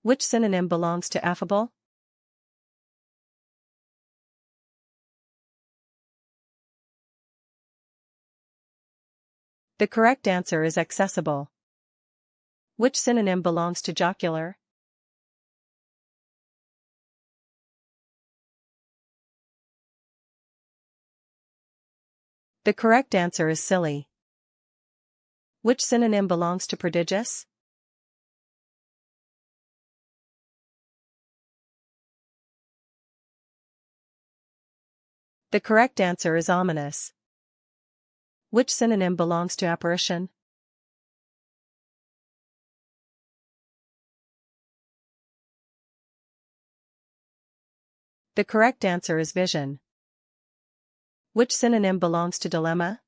Which synonym belongs to affable? The correct answer is accessible. Which synonym belongs to jocular? The correct answer is silly. Which synonym belongs to prodigious? The correct answer is ominous. Which synonym belongs to apparition? The correct answer is vision. Which synonym belongs to dilemma?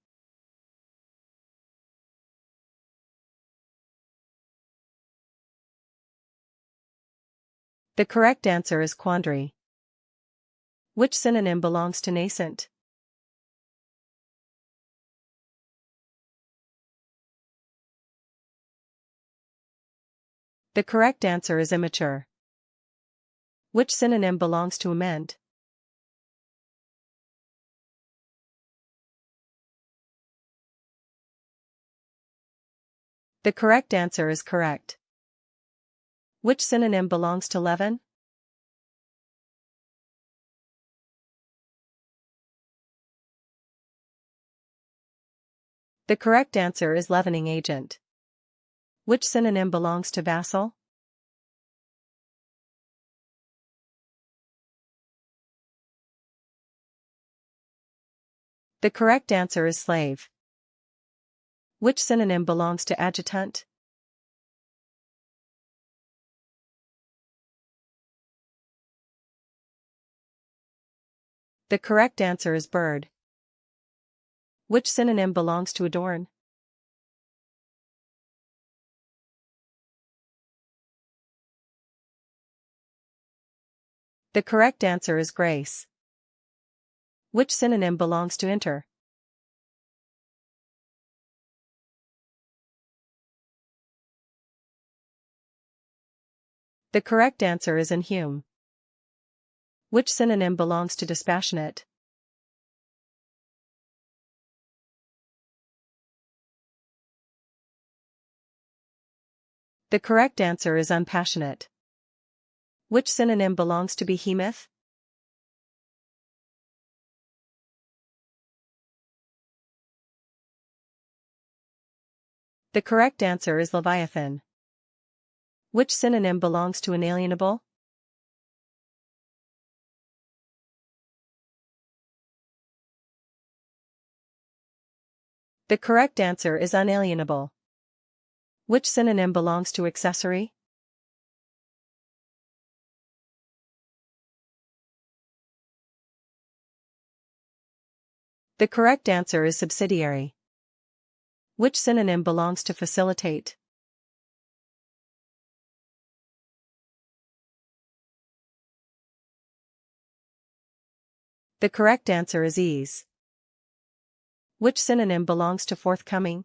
The correct answer is quandary. Which synonym belongs to nascent? The correct answer is immature. Which synonym belongs to amend? The correct answer is correct. Which synonym belongs to leaven? The correct answer is leavening agent. Which synonym belongs to vassal? The correct answer is slave. Which synonym belongs to adjutant? The correct answer is bird. Which synonym belongs to adorn? The correct answer is grace. Which synonym belongs to enter? The correct answer is inhume. Which synonym belongs to dispassionate? The correct answer is unpassionate. Which synonym belongs to behemoth? The correct answer is leviathan. Which synonym belongs to inalienable? The correct answer is unalienable. Which synonym belongs to accessory? The correct answer is subsidiary. Which synonym belongs to facilitate? The correct answer is ease. Which synonym belongs to forthcoming?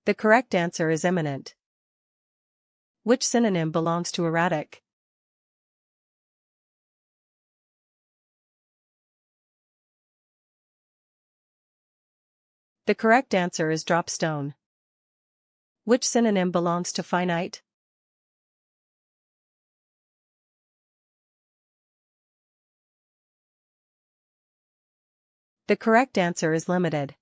The correct answer is imminent. Which synonym belongs to erratic? The correct answer is dropstone. Which synonym belongs to finite? The correct answer is limited.